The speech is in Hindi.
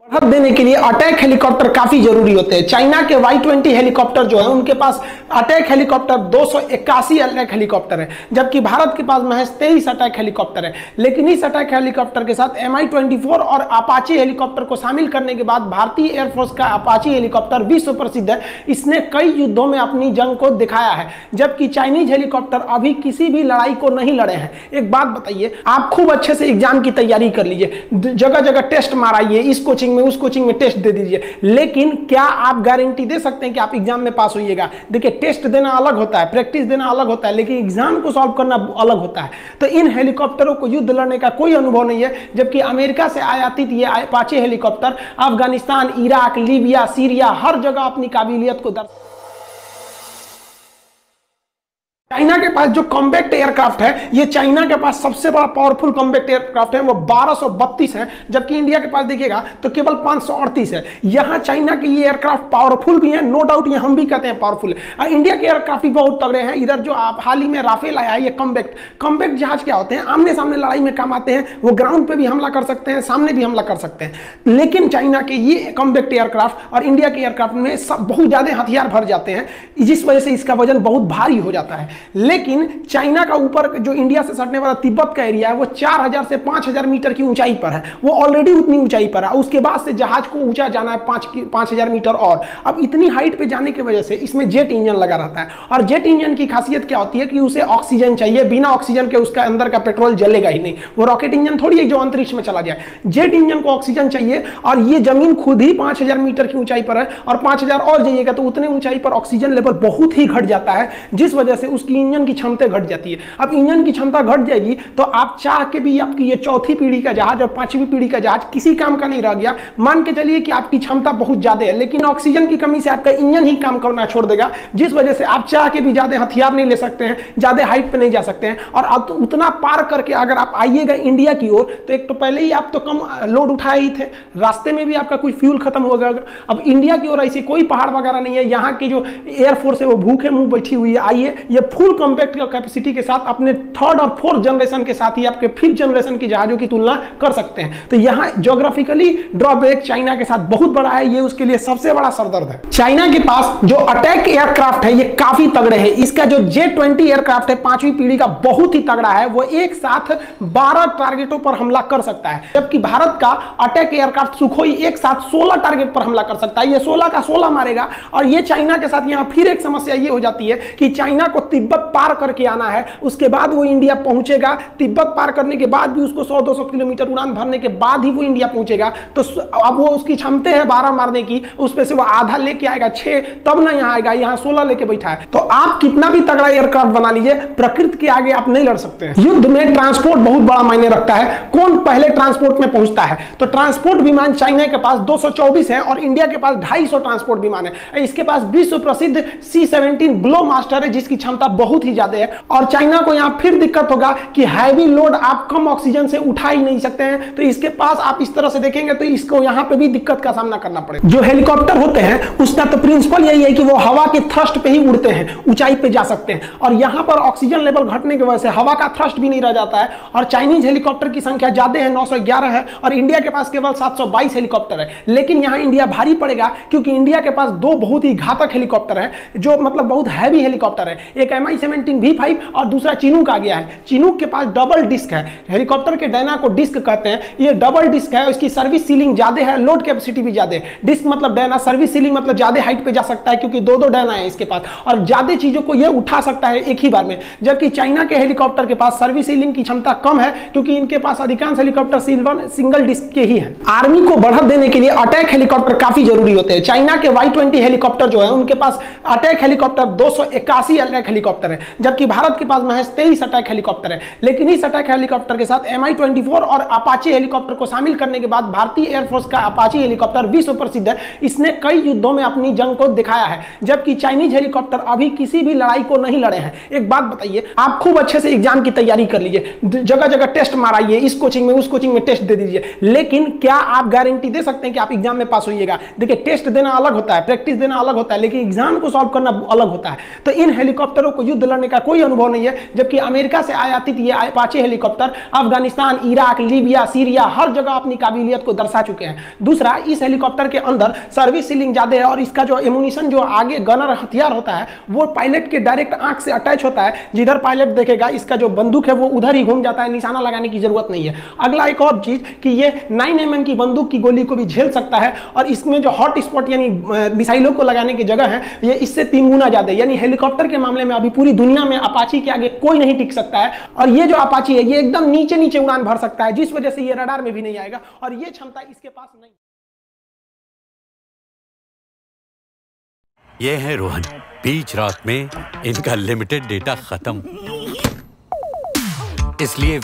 बढ़त देने के लिए अटैक हेलीकॉप्टर काफी जरूरी होते हैं। चाइना के Y-20 हेलीकॉप्टर जो है उनके पास अटैक हेलीकॉप्टर 281 अटैक हेलीकॉप्टर है, जबकि भारत के पास महज 23 अटैक हेलीकॉप्टर है। लेकिन इस अटैक हेलीकॉप्टर के साथ Mi-24 और अपाचे हेलीकॉप्टर को शामिल करने के बाद भारतीय एयरफोर्स का अपाचे हेलीकॉप्टर विश्व प्रसिद्ध है। इसने कई युद्धों में अपनी जंग को दिखाया है, जबकि चाइनीज हेलीकॉप्टर अभी किसी भी लड़ाई को नहीं लड़े हैं। एक बात बताइए, आप खूब अच्छे से एग्जाम की तैयारी कर लीजिए, जगह जगह टेस्ट माराइए, इस कोचिंग में उस कोचिंग में टेस्ट दे दीजिए, लेकिन क्या आप गारंटी दे सकते हैं कि आप एग्जाम में पास होइएगा? देखिए, टेस्ट देना अलग होता है, प्रैक्टिस देना अलग होता है, लेकिन एग्जाम को सॉल्व करना अलग होता है। तो इन हेलीकॉप्टरों को युद्ध लड़ने का कोई अनुभव नहीं है, जबकि अमेरिका से आयातित ये Apache helicopter Afghanistan, Iraq, Libya, Syria हर जगह अपनी काबिलियत को चाइना के पास जो कॉम्पैक्ट एयरक्राफ्ट है, ये चाइना के पास सबसे बड़ा पावरफुल कॉम्पैक्ट एयरक्राफ्ट है, वो 1232 है, जबकि इंडिया के पास देखिएगा तो केवल 538 है। यहां चाइना के ये एयरक्राफ्ट पावरफुल भी है, नो डाउट, ये हम भी कहते हैं पावरफुल है। इंडिया के एयरक्राफ्ट भी बहुत तगड़े हैं। इधर जो आप हाल ही में राफेल आया है, ये कॉम्पैक्ट जहाज क्या होते हैं? आमने सामने लड़ाई में काम आते हैं, वो ग्राउंड पे भी हमला कर सकते हैं, सामने भी हमला कर सकते हैं। लेकिन चाइना के ये कॉम्पैक्ट एयरक्राफ्ट और इंडिया के एयरक्राफ्ट में बहुत ज्यादा हथियार भर जाते हैं, जिस वजह से इसका वजन बहुत भारी हो जाता है। लेकिन चाइना का ऊपर जो इंडिया से सटने वाला तिब्बत का एरिया है, वो 4000 से 5000 मीटर की ऊंचाई पर है, वो ऑलरेडी उतनी ऊंचाई पर है। उसके बाद से जहाज को ऊंचा जाना है 5000 मीटर और। अब इतनी हाइट पे जाने की वजह से इसमें जेट इंजन लगा रहता है, और जेट इंजन की खासियत क्या होती है कि उसे ऑक्सीजन चाहिए, बिना ऑक्सीजन के उसका अंदर का पेट्रोल जलेगा ही नहीं। वो रॉकेट इंजन थोड़ी है जो अंतरिक्ष में चला जाए, जेट इंजन को ऑक्सीजन चाहिए, और ये जमीन खुद ही 5000 मीटर की ऊंचाई पर है, और 5000 और जाइएगा तो उतने ऊंचाई पर ऑक्सीजन लेवल बहुत ही घट जाता है, जिस वजह से उसकी इंजन की क्षमता घट जाती है। अब इंजन की क्षमता घट जाएगी तो आप चाह के भी आपकी ये चौथी पीढ़ी का जहाज और पांचवी पीढ़ी का जहाज किसी काम का नहीं रह गया। मान के चलिए कि आपकी क्षमता बहुत ज्यादा है, लेकिन ऑक्सीजन की कमी से आपका इंजन ही काम करना छोड़ देगा, जिस वजह से आप चाह के भी ज्यादा हथियार नहीं ले सकते हैं, ज्यादा हाइट पे नहीं जा सकते हैं। और अब तो उतना पार करके अगर आप आइएगा इंडिया की ओर, तो एक तो पहले ही आप तो कम लोड उठाए ही थे, रास्ते में भी आपका कोई फ्यूल खत्म हो गया। अब इंडिया की ओर ऐसी कोई पहाड़ वगैरह नहीं है, यहाँ की जो एयरफोर्स है वो भूखे मुंह बैठी हुई है। आइए, ये फुल कॉम्पैक्ट कैपेसिटी के साथ अपने थर्ड और फोर्थ जनरेशन के साथ ही आपके फिफ्थ जनरेशन की जहाजों की तुलना कर सकते हैं। तो यहां ज्योग्राफिकली ड्रॉबैक चाइना के साथ बहुत बड़ा है, ये उसके लिए सबसे बड़ा सरदर्द है। चाइना के पास जो अटैक एयरक्राफ्ट है ये काफी तगड़े हैं। इसका जो J-20 एयरक्राफ्ट है 5वीं पीढ़ी का, बहुत ही तगड़ा है, वो एक साथ 12 टारगेटों पर हमला कर सकता है, जबकि भारत का अटैक एयरक्राफ्ट सुखोई एक साथ 16 टारगेट पर हमला कर सकता है। ये 16 का 16 मारेगा। और ये चाइना के साथ यहां फिर एक समस्या ये हो जाती है कि चाइना को तिब्बत पार करके आना है, उसके बाद वो इंडिया पहुंचेगा। तिब्बत पार करने के बाद भी उसको 100-200 किलोमीटर उड़ान भरने के बाद ही वो इंडिया पहुंचेगा। तो अब वो उसकी क्षमता है 12 मारने की, उस पे से वो आधा लेके आएगा 6, तब ना यहाँ आएगा, यहाँ 16 लेके बैठा है। तो आप कितना भी तगड़ा एयरक्राफ्ट बना लीजिए, प्रकृति के आगे आप नहीं लड़ सकते हैं। युद्ध में ट्रांसपोर्ट बहुत बड़ा मायने रखता है, कौन पहले ट्रांसपोर्ट में पहुंचता है। तो ट्रांसपोर्ट विमान चाइना के पास 224 है और इंडिया के पास 250 ट्रांसपोर्ट विमान है। इसके पास विश्व प्रसिद्ध C-17 ग्लो मास्टर है, जिसकी क्षमता बहुत ही ज्यादा है। और चाइना को यहाँ फिर दिक्कत होगा कि हैवी लोड आप कम ऑक्सीजन से उठा ही नहीं सकते हैं, तो इसके पास आप इस तरह से देखेंगे तो इसको यहाँ पे भी दिक्कत का सामना करना पड़ेगा। जो हेलीकॉप्टर होते हैं उसका तो प्रिंसिपल यही है कि वो हवा के थ्रस्ट पे ही उड़ते हैं, ऊंचाई पे जा सकते हैं, और यहाँ पर ऑक्सीजन लेवल घटने की वजह से हवा का थ्रस्ट भी नहीं रह जाता है। और चाइनीज हेलीकॉप्टर की संख्या ज्यादा है, 911 है, और इंडिया के पास केवल 722 हेलीकॉप्टर है। लेकिन यहाँ इंडिया भारी पड़ेगा, क्योंकि इंडिया के पास 2 बहुत ही घातक हेलीकॉप्टर है, जो मतलब बहुत हैवी हेलीकॉप्टर है। एक Mi-17 V5 और दूसरा चिनूक आ गया है। चिनूक के पास डबल डिस्क है, हेलीकॉप्टर के डायना को डिस्क कहते हैं, ये डबल डिस्क है। इसकी सर्विस सीलिंग ज्यादा है, लोड कैपेसिटी भी ज्यादा है। डिस्क मतलब डायना, सर्विस सीलिंग मतलब ज्यादा हाइट पे जा सकता है, क्योंकि 2-2 डायना है इसके पास, और ज्यादा चीजों को ये उठा सकता है एक ही बार में। जबकि चाइना के हेलीकॉप्टर के पास सर्विस सीलिंग की क्षमता कम है, क्योंकि इनके पास अधिकांश हेलीकॉप्टर सिंगल डिस्क के ही है। आर्मी को बढ़त देने के लिए अटैक हेलीकॉप्टर काफी जरूरी होते हैं। चाइना के Y-20 हेलीकॉप्टर जो है उनके पास अटैक हेलीकॉप्टर 281 अटैक हेलीकॉप्टर है, जबकि भारत के पास महज 23 अटैक हेलीकॉप्टर है। लेकिन इस अटैक हेलीकॉप्टर के साथ Mi-24 और अपाचे हेलीकॉप्टर को शामिल करने के बाद भारतीय एयरफोर्स का अपाचे हेलीकॉप्टर विश्व प्रसिद्ध है। इसने कई युद्धों में अपनी जंग को दिखाया है, जबकि चाइनीज हेलीकॉप्टर अभी किसी भी लड़ाई को नहीं लड़े हैं। एक बात बताइए, आप खूब अच्छे से एग्जाम की तैयारी कर लीजिए, जगह जगह टेस्ट माराइए, इस कोचिंग में उस कोचिंग में टेस्ट दे दीजिए, लेकिन क्या आप गारंटी दे सकते हैं कि आप एग्जाम में पास होइएगा? देखिए, टेस्ट देना अलग होता है, प्रैक्टिस देना अलग होता है, लेकिन एग्जाम को सॉल्व करना अलग होता है। तो इन हेलीकॉप्टरों को को युद्ध लड़ने का कोई अनुभव नहीं है, जबकि अमेरिका से आयातित ये Apache helicopter Afghanistan, Iraq, Libya, Syria हर जगह अपनी काबिलियत को दर्शा चुके हैं। दूसरा, इस हेलीकॉप्टर के अंदर सर्विस सीलिंग ज्यादा है और इसका जो एमुनिशन जो आगे गनर हथियार होता है वो पायलट के डायरेक्ट आंख से अटैच होता है। जिधर पायलट देखेगा इसका जो बंदूक है वो उधर ही घूम जाता है, निशाना लगाने की जरूरत नहीं है। अगला एक और चीज कि ये 9mm की बंदूक की गोली को भी झेल सकता है और इसमें जो हॉट स्पॉट यानी मिसाइलों को लगाने की जगह है ये इससे 3 गुना ज्यादा है। यानी हेलीकॉप्टर के मामले में अभी पूरी दुनिया में अपाची के आगे कोई नहीं टिक सकता है। और ये जो अपाची है ये एकदम नीचे नीचे उड़ान भर सकता है, जिस वजह से ये रडार में भी नहीं आएगा और ये क्षमता इसके पास नहीं। ये है रोहन, बीच रात में इनका लिमिटेड डेटा खत्म, इसलिए